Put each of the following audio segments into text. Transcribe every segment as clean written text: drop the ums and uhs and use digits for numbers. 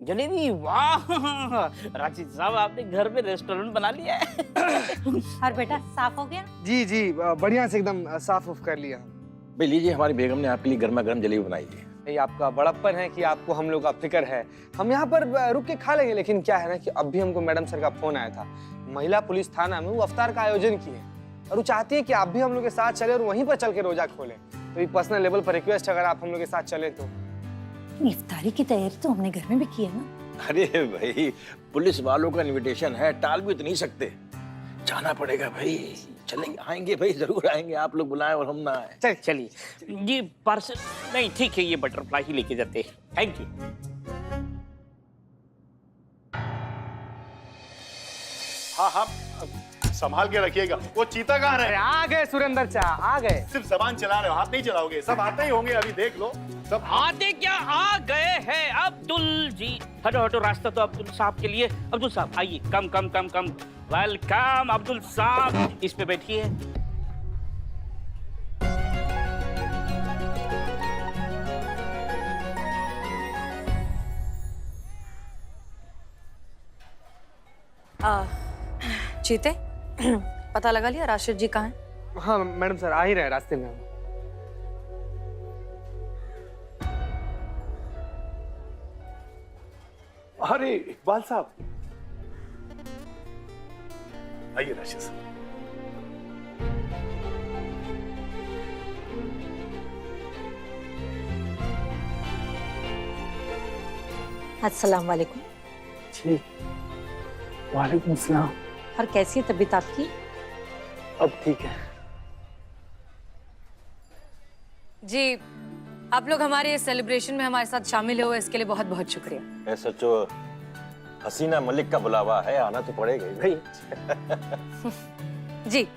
जलेबी, वाह राशिद साहब, आपने घर में रेस्टोरेंट बना लिया है। और बेटा साफ हो गया? जी जी, बढ़िया से एकदम साफ उफ कर लिया। भाई लीजिए, हमारी बेगम ने आपके लिए गर्मा गर्म जलेबी बनाई है। ये आपका बड़प्पन है कि आपको हम लोग का फिक्र है। हम यहाँ पर रुक के खा लेंगे, लेकिन क्या है ना कि अब भी हमको मैडम सर का फोन आया था। महिला पुलिस थाना में वो अफ्तार का आयोजन किए और वो चाहती है कि आप भी हम लोग के साथ चले और वहीं पर चल के रोजा खोलें। तो ये पर्सनल लेवल पर रिक्वेस्ट, अगर आप हम लोग के साथ चले तो। इफ्तारी की तैयारी तो हमने घर में भी की है ना। अरे भाई, पुलिस वालों का इनविटेशन है, टाल भी तो नहीं सकते, जाना पड़ेगा भाई। चलेंगे, आएंगे भाई, जरूर आएंगे। आप लोग बुलाएं और हम ना आए। चलिए ये पार्सल नहीं, ठीक है, ये बटरफ्लाई ही लेके जाते हैं। Thank you. हाँ हाँ, संभाल के रखिएगा। वो चीता कहाँ रहे? आ गए सुरेंद्र चा, आ गए। सिर्फ जबान चला रहे हो, हाथ नहीं चलाओगे। सब आते ही होंगे, अभी देख लो। सब आते क्या, आ गए हैं अब्दुल जी। हटो हटो, रास्ता तो अब्दुल साहब के लिए। अब्दुल साहब आइए, कम कम कम कम। वेलकम अब्दुल साहब, इस पे बैठिए। चीते, पता लगा लिया राशिद जी कहाँ हैं? हाँ मैडम सर, आ ही रहे रास्ते में। अरे इकबाल साहब, आइए राशिद साहब। अस्सलाम वालेकुम। जी वालेकुम सलाम। और कैसी है तबीयत आपकी? अब ठीक है जी, आप लोग हमारे इस सेलिब्रेशन में हमारे साथ शामिल हुए, इसके लिए बहुत बहुत शुक्रिया। ऐसा जो हसीना मलिक का बुलावा है, आना तो पड़ेगा ही भाई। जी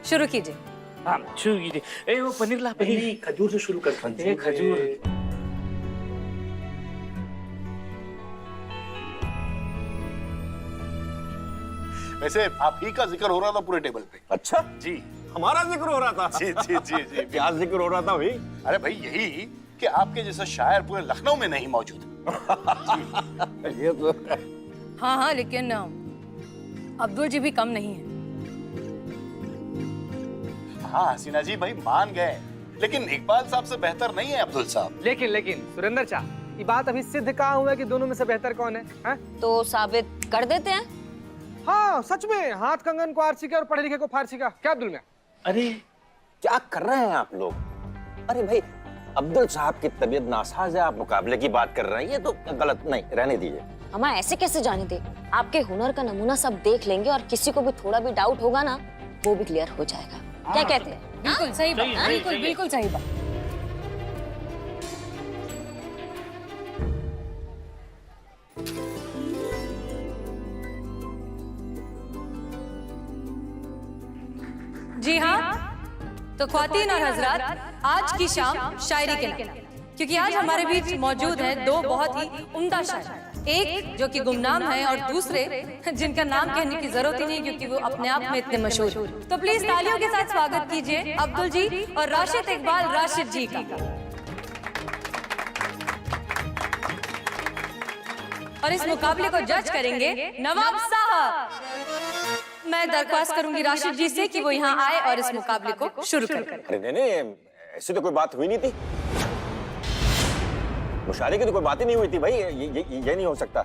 शुरू कीजिए। हाँ शुरू कीजिए। ए वो पनीर ला, पनीर। खजूर से शुरू करते हैं। खजूर। वैसे आप ही का जिक्र हो रहा था पूरे टेबल पे। अच्छा, जी हमारा जिक्र हो रहा था। जी जी जी जी। क्या जिक्र हो रहा था भाई? अरे भाई यही कि आपके जैसा शायर पूरे लखनऊ में नहीं मौजूद। ये तो हाँ हाँ, लेकिन अब्दुल जी भी कम नहीं है। हाँ हसीना जी भाई मान गए, लेकिन इकबाल साहब से बेहतर नहीं है अब्दुल साहब। लेकिन सुरेंद्र चा, ये बात अभी सिद्ध कहाँ हुआ है कि दोनों में से बेहतर कौन है? हाँ? तो साबित कर देते हैं। हाँ सच में, हाथ कंगन को आरसी का और पढ़े लिखे को फारसी का। क्या अब्दुल मियां? अरे क्या कर रहे हैं आप लोग? अरे भाई, अब्दुल साहब की तबीयत नासाज है, आप मुकाबले की बात कर रहे हैं, ये तो गलत। नहीं, रहने दीजिए। हमें ऐसे कैसे जाने दे? आपके हुनर का नमूना सब देख लेंगे और किसी को भी थोड़ा भी डाउट होगा ना, वो भी क्लियर हो जाएगा। क्या कहते हैं? बिल्कुल सही बात, बिल्कुल बिल्कुल सही बात। जी हाँ, तो ख्वातीन और हजरात, आज की शाम शायरी के नाम, क्योंकि आज हमारे बीच मौजूद हैं दो बहुत ही उम्दा शायर। एक जो कि गुमनाम है और दूसरे जिनका नाम कहने की जरूरत ही नहीं क्योंकि वो अपने आप में इतने मशहूर हैं। तो प्लीज तालियों के साथ स्वागत कीजिए अब्दुल जी और राशिद इकबाल राशिद जी का। और इस मुकाबले को जज करेंगे नवाब साहब। मैं दरख्वास्त करूंगी राशिद जी से कि वो यहाँ आए और इस मुकाबले को शुरू करें। अरे नहीं, ऐसी तो कोई बात हुई नहीं थी। मुशारे की तो कोई बात ही नहीं हुई थी भाई। ये नहीं हो सकता।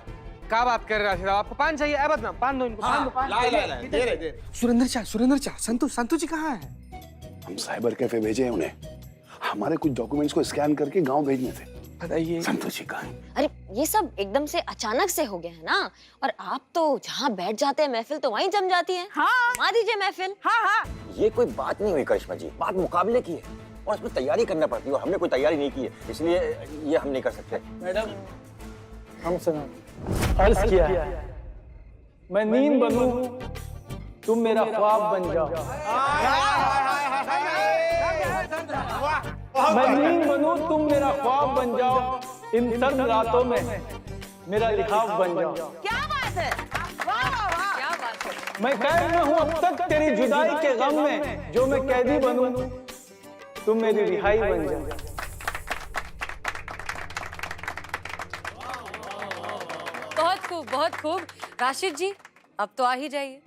क्या बात कर रहे हैं आपको पान चाहिए? अब ना पान दो इनको। पान दो। सुरेंद्र चा, संतु जी कहाँ है? हम साइबर कैफे भेजे हैं उन्हें। हमारे कुछ डॉक्यूमेंट्स को स्कैन करके गांव भेजने थे। बताइए। संतु जी कहाँ हैं? अरे ये सब एकदम से अचानक से हो गया है ना, और आप तो जहाँ बैठ जाते हैं महफिल तो वहीं जम जाती है। हाँ घुमा दीजिए महफिल। हाँ हाँ, ये कोई बात नहीं हुई करिश्मा जी, बात मुकाबले की है और इसमें तैयारी करना पड़ती है और हमने कोई तैयारी नहीं की है, इसलिए ये हम नहीं कर सकते। मैडम, हम सुनो, अर्ज किया है, मैं नींद बनूं, तुम मेरा ख्वाब बन जाओ। मैं नींद बनूं, तुम मेरा ख्वाब बन जाओ, इन सर्द रातों में मेरा लिहाफ बन जाओ। क्या बात है, वाह वाह वाह, क्या बात है। मैं कैद में हूँ अब तक तेरी जुदाई के गम में, जो मैं कैदी बनूं, तुम मेरी रिहाई बन जाओ। खूब, बहुत खूब। राशिद जी, अब तो आ ही जाइए।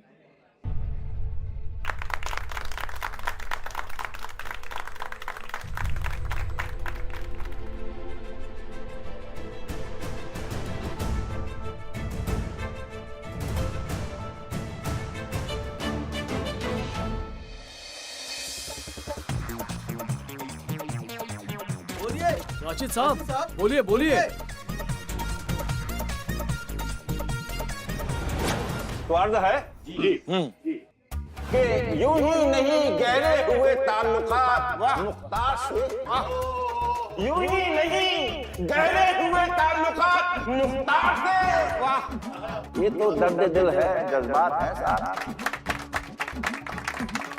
राशिद साहब, बोलिए बोलिए। स्वार्थ है कि यूं ही नहीं गहरे हुए ताल्लुकात मुख्तार से, यूं ही नहीं गहरे हुए ताल्लुकात मुख्तार से। वाह, ये तो दर्द दिल है, जज्बात है साहब।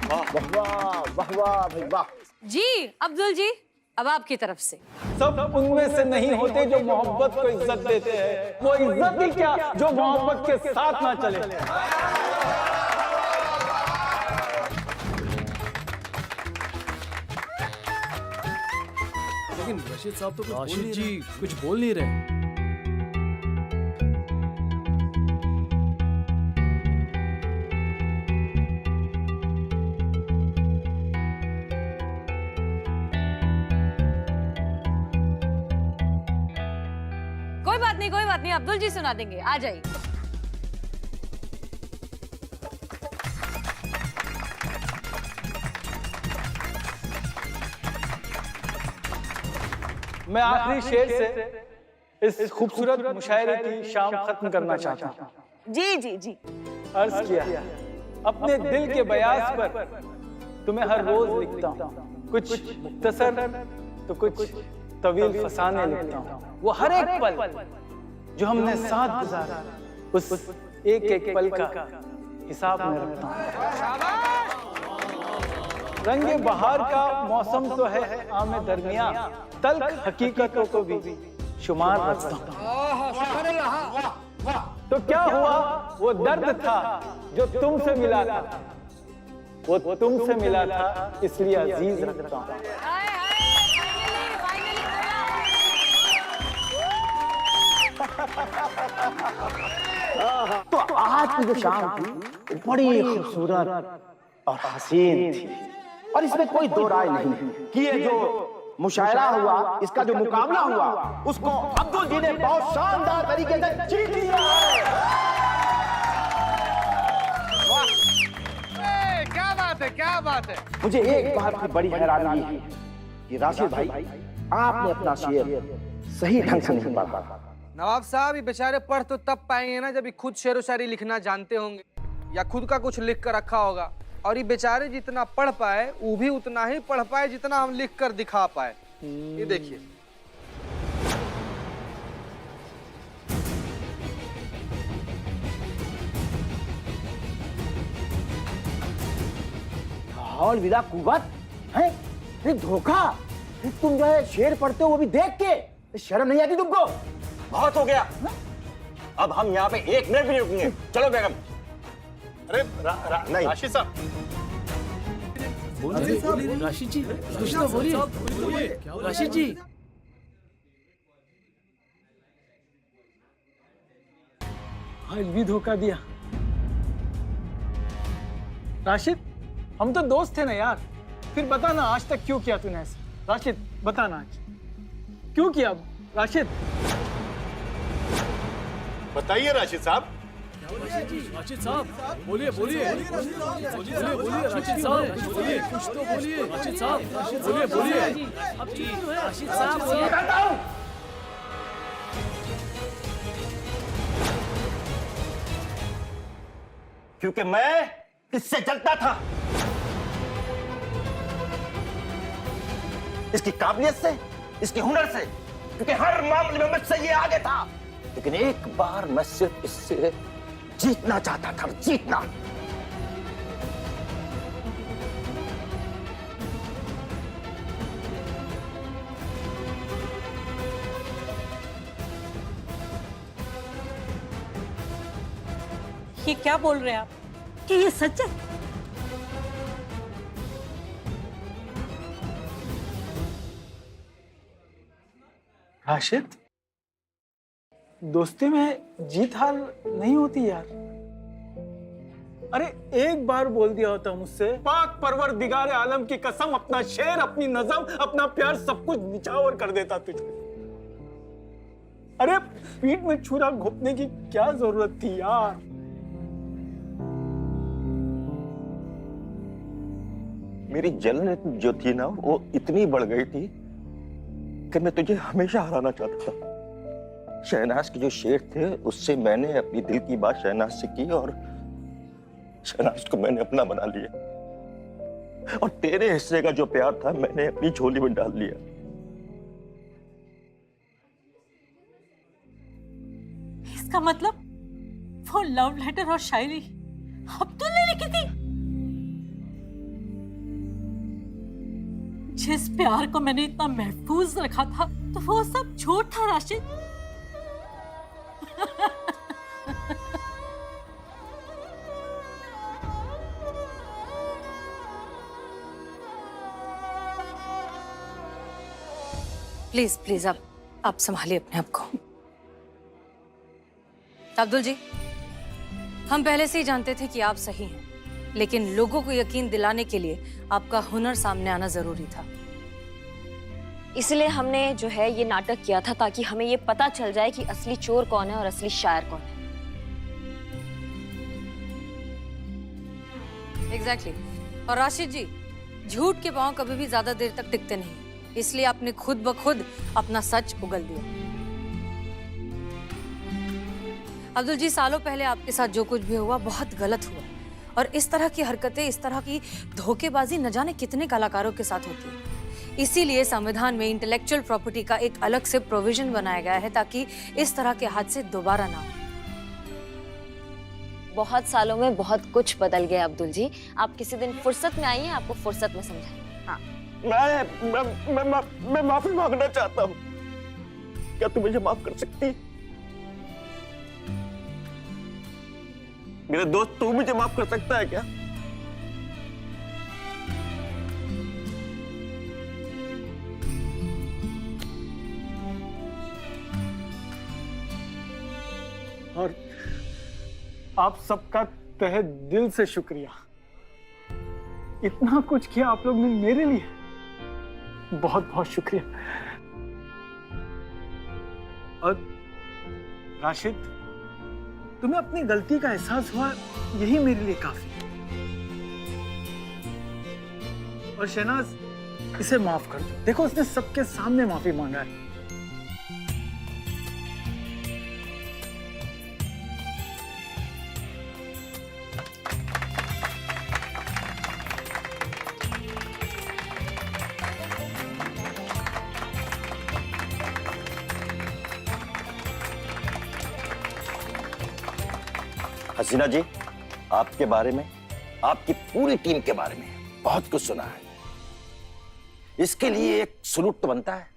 वाह वाह वाह वाह भाई वाह। जी अब्दुल जी, अब आपकी तरफ से। सब उनमें से नहीं होते जो मोहब्बत को इज्जत देते हैं। वो इज्जत ही क्या जो मोहब्बत के साथ ना चले। लेकिन रशीद साहब तो राशिद जी कुछ बोल नहीं रहे। कोई बात नहीं, अब्दुल जी सुना देंगे, आ जाइए। मैं आखिरी शेर से इस खूबसूरत मुशायरे की शाम खत्म करना चाहता हूँ। जी जी जी। अर्ज किया अपने दिल के बयास पर तुम्हें हर रोज लिखता हूँ, कुछ मुख्तसर तो कुछ तवील फसाने लिखता हूँ। वो हर एक पल जो हमने साथ गुजारा, उस एक एक पल का हिसाब में रखता हूँ। रंगे बहार का मौसम तो है आमे दरमिया, तल्ख हकीकतों को भी शुमार रखता हूँ। तो क्या हुआ, वो दर्द था जो तुमसे मिला था, वो तुमसे मिला था इसलिए अजीज रखता हूँ। तो आज की जो शाम थी बड़ी खूबसूरत और हसीन थी, और इसमें कोई दो राय नहीं कि ये जो मुशायरा हुआ, इसका जो मुकाबला हुआ, उसको अब्दुल जी ने बहुत शानदार तरीके से जीत लिया है। क्या बात है, क्या बात है। मुझे एक बात की बड़ी हैरानी है कि राशिद भाई, आपने अपना शेर सही ढंग से नहीं पढ़ा। नवाब साहब, ये बेचारे पढ़ तो तब पाएंगे ना जब ये खुद शेरो शायरी लिखना जानते होंगे या खुद का कुछ लिख कर रखा होगा, और ये बेचारे जितना पढ़ पाए वो भी उतना ही पढ़ पाए जितना हम लिख कर दिखा पाए। ये देखिए, हौल विदा कुव्वत है, ये धोखा। तुम जो है शेर पढ़ते हो वो भी देख के शर्म नहीं आती तुमको? बहुत हो गया, अब हम यहाँ पे एक मिनट भी नहीं रुकेंगे। चलो बेगम। अरे नहीं, राशिद साहब, बोलिए राशिद जी, कुछ तो बोलिए राशिद जी। आज भी धोखा दिया। राशिद, हम तो दोस्त थे ना यार, फिर बता ना आज तक क्यों किया तूने ऐसा? राशिद बता ना आज क्यों किया? राशिद बताइए राशिद साहब। राशिद साहब, बोलिए बोलिए राशिद साहब, कुछ बोलिए, कुछ तो बोलिए राशिद साहब, बोलिए अब ठीक है राशिद साहब, बताता हूं। क्योंकि मैं इससे जलता था, इसकी काबिलियत से, इसके हुनर से, क्योंकि हर मामले में मुझसे ये आगे था। लेकिन एक बार मैं सिर्फ इससे जीतना चाहता था, जीतना। ये क्या बोल रहे हैं आप कि ये सच है? राशिद, दोस्ती में जीत हार नहीं होती यार। अरे एक बार बोल दिया होता मुझसे, पाक परवरदिगार आलम की कसम, अपना शेर, अपनी नज़म, अपना प्यार सब कुछ निछावर कर देता तुझको। अरे पीठ में छुरा घोंपने की क्या जरूरत थी यार। मेरी जलन जो थी ना वो इतनी बढ़ गई थी कि मैं तुझे हमेशा हराना चाहता था। शहनाज के जो शेर थे उससे मैंने अपनी दिल की बात शहनाज से की और शहनाज को मैंने अपना बना लिया और तेरे हिस्से का जो प्यार था मैंने अपनी झोली में डाल लिया। इसका मतलब वो लव लेटर और शायरी अब्दुल ने लिखी थी। जिस प्यार को मैंने इतना महफूज रखा था तो वो सब झूठ था राशिद। प्लीज प्लीज आप संभालिए अपने आप को। अब्दुल जी, हम पहले से ही जानते थे कि आप सही हैं, लेकिन लोगों को यकीन दिलाने के लिए आपका हुनर सामने आना जरूरी था। इसलिए हमने जो है ये नाटक किया था ताकि हमें ये पता चल जाए कि असली चोर कौन है और असली शायर कौन है। एग्जैक्टली। और राशिद जी, झूठ के पांव कभी भी ज्यादा देर तक टिकते नहीं, इसलिए आपने खुद ब खुद अपना सच उगल दिया। अब्दुल जी, सालों पहले आपके साथ जो कुछ भी हुआ बहुत गलत हुआ और इस तरह की हरकतें, इस तरह की धोखेबाजी न जाने कितने कलाकारों के साथ होती है। इसीलिए संविधान में इंटेलेक्चुअल प्रॉपर्टी का एक अलग से प्रोविजन बनाया गया है ताकि इस तरह के हादसे दोबारा ना हो। बहुत सालों में बहुत कुछ बदल गया अब्दुल जी। आप किसी दिन फुर्सत में आइए, आपको फुर्सत में समझाएंगे। हाँ। मैं माफी मांगना चाहता हूँ। क्या तू मुझे माफ कर सकती है? मेरे दोस्त, तू मुझे माफ कर सकता है क्या? और आप सबका तहे दिल से शुक्रिया। इतना कुछ किया आप लोग ने मेरे लिए, बहुत बहुत शुक्रिया। और राशिद, तुम्हें अपनी गलती का एहसास हुआ, यही मेरे लिए काफी है। और शहनाज, इसे माफ कर दो। देखो, उसने सबके सामने माफी मांगा है। हसीना जी, आपके बारे में, आपकी पूरी टीम के बारे में बहुत कुछ सुना है। इसके लिए एक सलूट तो बनता है।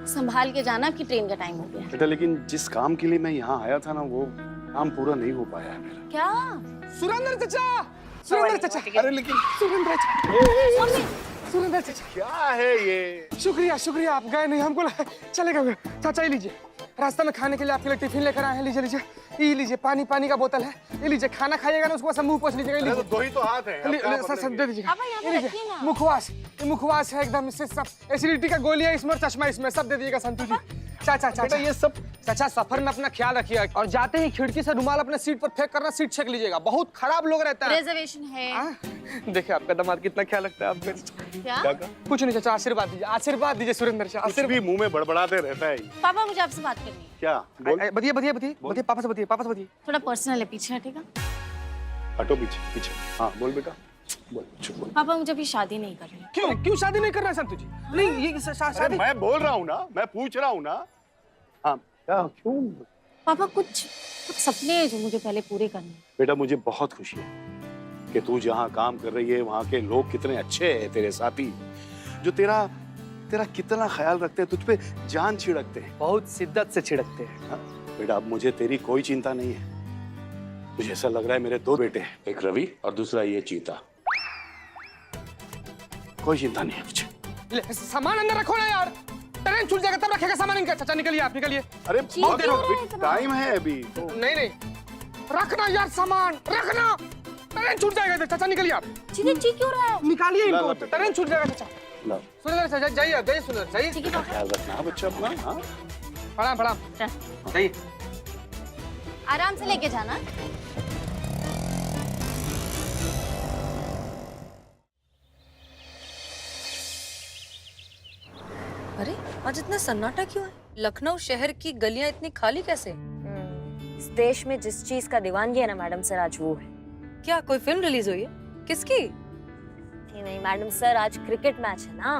संभाल के जाना, आपकी ट्रेन का टाइम हो गया। बेटा, लेकिन जिस काम के लिए मैं यहाँ आया था ना, वो काम पूरा नहीं हो पाया है मेरा। क्या? सुरेंद्र चाचा, सुरेंद्र चाचा, अरे लेकिन सुरेंद्र चाचा, क्या है ये? शुक्रिया शुक्रिया, आप गए नहीं, हमको चलेगा। चाचा, ये लीजिए, रास्ता में खाने के लिए आपके लिए टिफिन लेकर आए हैं। लीजिए लीजिए, ये लीजिए, पानी का बोतल है। ये लीजिए, खाना खाइएगा ना, उसको बस मुंह पोंछ लीजिएगा। दो ही तो हाथ है। सर दे दीजिएगा। मुखवास, ये मुखवास है एकदम, इससे सब एसिडिटी का गोली है इसमें और चश्मा इसमें, सब दे दीजिएगा संतू जी। चाचा चाचा, ये सब चाचा, सफर में अपना ख्याल रखिए और जाते ही खिड़की से रुमाल अपने सीट पर फेंक करना, सीट छेक लीजिएगा, बहुत खराब लोग रहता है। रिजर्वेशन है। देखिए आपका दामाद कितना ख्याल रखता है आप पे। क्या? कुछ नहीं चाचा, आशीर्वाद दीजिए, आशीर्वाद दीजिए सुरेंद्र चाचा। कुछ भी मुंह में बड़बड़ाते रहता है। पापा, मुझे आपसे बात करनी है। क्या? बोल। बताइए पापा से बताइए, पापा से बताइए। थोड़ा पर्सनल है, पीछे हटेगा। हटो पीछे पीछे। हाँ बोल बेटा, बोल, चुप बोल। पापा, मुझे अभी शादी नहीं करनी। क्यों शादी नहीं कर रहे हैं संतू जी? नहीं, ये शादी मैं बोल रहा हूँ ना, मैं पूछ रहा हूँ ना। हाँ, क्या, क्यों? पापा, कुछ सपने हैं जो मुझे पहले पूरे करने हैं। बेटा, मुझे बहुत खुशी है कि तू जहाँ काम कर रही है वहाँ के लोग कितने अच्छे हैं, तेरे साथी जो तेरा कितना ख्याल रखते हैं, तुझ पे जान छिड़कते हैं, बहुत शिद्दत से छिड़कते हैं। हाँ? बेटा, अब मुझे तेरी कोई चिंता नहीं है। मुझे ऐसा लग रहा है मेरे 2 बेटे हैं, एक रवि और दूसरा ये चीता। कोई चिंता नहीं है मुझे। सामान अंदर रखो ना यार, ट्रेन छूट जाएगा तब रखेगा सामान इनका। चाचा निकलिए, आप निकलिए। अरे बहुत देर हो, टाइम है अभी तो। नहीं रखना यार, सामान रखना, ट्रेन छूट जाएगा। चाचा निकलिए आप। चीज़ें चीख क्यों रहा है? निकालिए इनको, ट्रेन छूट जाएगा। चाचा लो, सुनिए चाचा, जाइए आप, जाइए सुनिए, जाइए। ख्याल रखना बच्चा अपना। हाँ प्रणाम। जाइए, आराम से लेके जाना। अरे आज इतना सन्नाटा क्यों है? लखनऊ शहर की गलियां इतनी खाली कैसे? इस देश में जिस चीज का दीवानगी है ना मैडम सर, आज वो है। क्या कोई फिल्म रिलीज हुई है? किसकी? नहीं मैडम सर, आज क्रिकेट मैच है ना,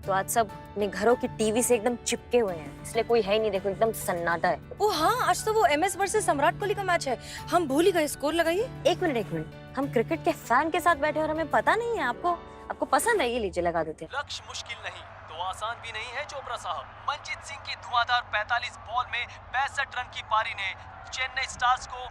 तो आज सब अपने घरों की टीवी से एकदम चिपके हुए हैं, इसलिए कोई है ही नहीं। देखो एकदम सन्नाटा है। ओ हाँ, आज तो वो MS वर्सेस सम्राट कोहली का मैच है। हम भूल ही गए। स्कोर लगाइए। एक मिनट, हम क्रिकेट के फैन के साथ बैठे और हमें पता नहीं है। आपको पसंद है? ये लीजिए, लगा देते हैं। लक्ष्य मुश्किल नहीं तो आसान भी नहीं है चोपड़ा साहब। मनजीत सिंह की धुआंधार 45 बॉल में 65 रन की पारी ने चेन्नई स्टार्स को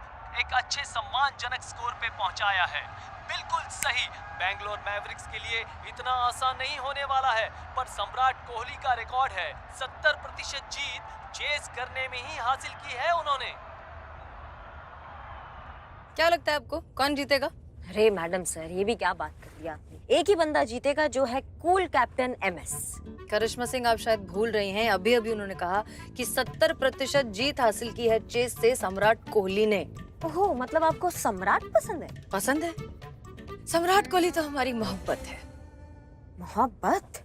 एक अच्छे सम्मानजनक स्कोर पे पहुंचाया है। बिल्कुल सही, बेंगलोर मैवरिक्स के लिए इतना आसान नहीं होने वाला है, पर सम्राट कोहली का रिकॉर्ड है 70% जीत चेस करने में ही हासिल की है उन्होंने। क्या लगता है आपको कौन जीतेगा? अरे मैडम सर, ये भी क्या बात कर दी आपने। एक ही बंदा जीतेगा, जो है कूल कैप्टन MS। करिश्मा सिंह, आप शायद भूल रही हैं, अभी उन्होंने कहा कि 70% जीत हासिल की है चेस से सम्राट कोहली ने। ओहो, मतलब आपको सम्राट पसंद है? पसंद है। सम्राट कोहली तो हमारी मोहब्बत है। मोहब्बत?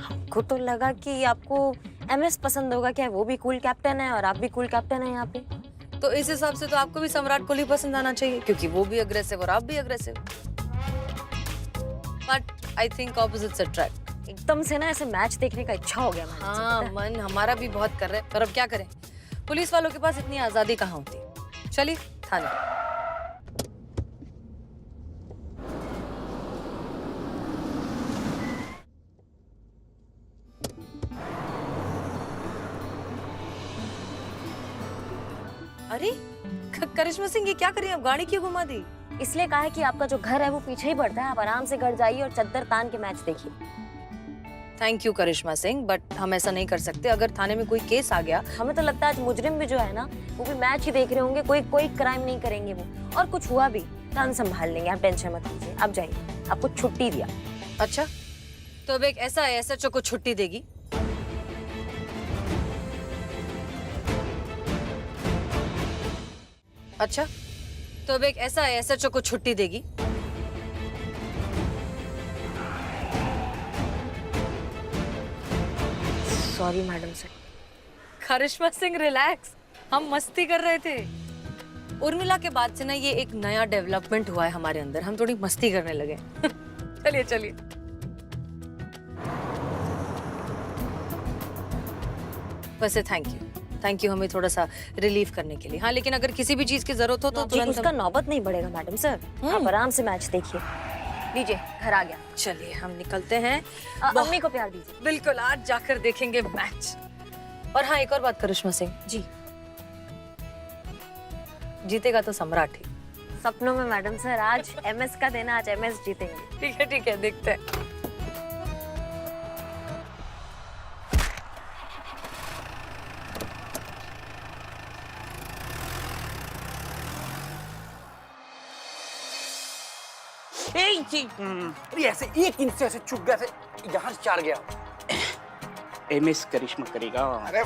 हमको तो लगा कि आपको MS पसंद होगा। क्या वो भी कूल कैप्टन है और आप भी कूल कैप्टन है यहाँ पे? तो इस हिसाब से तो आपको भी सम्राट कोहली पसंद आना चाहिए, क्योंकि वो भी अग्रेसिव और आप भी aggressive. But I think opposites attract. एकदम से ना ऐसे मैच देखने का इच्छा हो गया। हाँ, मन हमारा भी बहुत कर रहा है, पर अब क्या करें, पुलिस वालों के पास इतनी आजादी कहाँ होती। चलिए थाने। अरे करिश्मा सिंह, ये क्या करें? अब गाड़ी क्यों घुमा दी? इसलिए कहा है कि आपका जो घर है वो पीछे ही पड़ता है, आप आराम से घर जाइए और चद्दर तान के मैच देखिए। Thank you Karishma Singh, but हम ऐसा नहीं कर सकते। अगर थाने में कोई केस आ गया, हमें तो लगता है आज मुजरिम भी जो है ना, वो भी मैच ही देख रहे होंगे। कोई क्राइम नहीं करेंगे वो, और कुछ हुआ भी तो हम संभाल लेंगे, आप टेंशन मत लीजिए। आप जाइए, आपको छुट्टी दिया। अच्छा, तो अब एक ऐसा SHO को छुट्टी देगी? अच्छा, तो अब एक ऐसा SHO को छुट्टी देगी? Sorry madam sir. Karishma Singh, relax, हम मस्ती कर रहे थे। उर्मिला के बाद से ना ये एक नया डेवलपमेंट हुआ है हमारे अंदर, हम थोड़ी मस्ती करने लगे। चलिए चलिए। वैसे थैंक यू हमें थोड़ा सा रिलीफ करने के लिए। हाँ, लेकिन अगर किसी भी चीज की जरूरत हो तो तुरंत उसका नौबत नहीं बढ़ेगा मैडम सर। आप आराम से मैच देखिए। लीजिए, घर आ गया। चलिए हम निकलते हैं। अम्मी को प्यार दीजिए। बिल्कुल, आज जाकर देखेंगे मैच। और हाँ, एक और बात करिश्मा सिंह जी, जीतेगा तो सम्राट ही। सपनों में मैडम सर, आज MS का देना, आज MS जीतेंगे। ठीक है, देखते हैं। अरे ऐसे एक इंच से ऐसे चुप गया, यहाँ से 4 गया। MS करिश्मा करेगा। अरे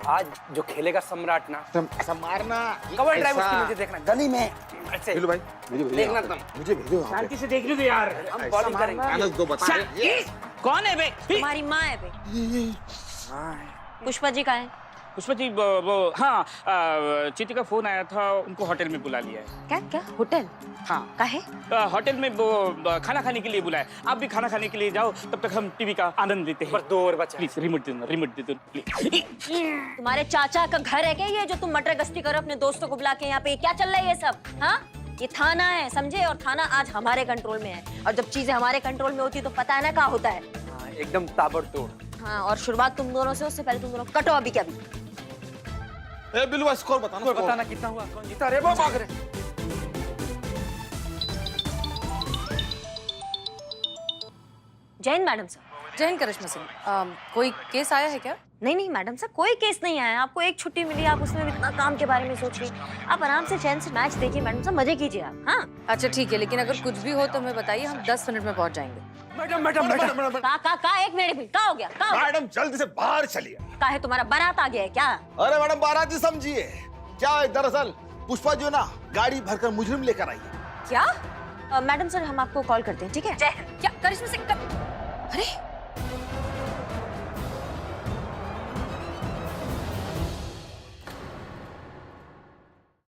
आज जो खेलेगा सम्राट ना, ऐसा मारना। कवर ड्राइव उसके नीचे देखना, गली में ऐसे भाई मुझे देखना तुम। मुझे भेजो। शांति से देख लो यार, हम बॉलिंग करेंगे। दो बता। कौन है बे? तुम्हारी माँ है बे। पुष्पा जी का है? पुष्पा जी, वो हाँ, चीती का फोन आया था, उनको होटल में बुला लिया है। क्या होटल? हाँ, काहे? होटल में वो खाना खाने के लिए बुलाया। आप भी खाना खाने के लिए जाओ, तब तक हम टीवी का आनंद लेते हैं। पर 2 और बचा। प्लीज रिमोट दे दो प्लीज। तुम्हारे चाचा का घर है क्या ये, जो तुम मटर गश्ती करो अपने दोस्तों को बुला के? यहाँ पे क्या चल रहा है ये सब? हाँ, ये थाना है, समझे? और थाना आज हमारे कंट्रोल में है, और जब चीजें हमारे कंट्रोल में होती है तो पता है ना क्या होता है। एकदम ताबड़तोड़। हाँ, और शुरुआत तुम दोनों से, उससे पहले तुम दोनों कटो अभी क्या भी। ए बिल्लू स्कोर बताना, स्कोर बताना कितना हुआ, कौन जीता? अरे वो भाग रहे। Jain madam sir. जैन करिश्मा सिंह, कोई केस आया है क्या? नहीं नहीं मैडम सर, कोई केस नहीं आया। आपको एक छुट्टी मिली, आप उसमें इतना काम के बारे में सोच रही। आप आराम से चैन से मैच देखिए मैडम सर, मजे कीजिए आप। हाँ अच्छा ठीक है, लेकिन अगर कुछ भी हो तो हमें बताइए, हम 10 मिनट में पहुंच जाएंगे। मैडम मैडम मैडम का एक मिनट भी का हो गया? का हो गया? मैडम जल्दी से बाहर चलिए। का है तुम्हारा बारात आ गया है क्या? अरे मैडम बाराती समझिए, क्या है दरअसल पुष्पा जो ना गाड़ी भरकर मुजरिम लेकर आई है। क्या? मैडम सर हम आपको कॉल करते हैं, ठीक है? क्या करिश्मा सिंह अरे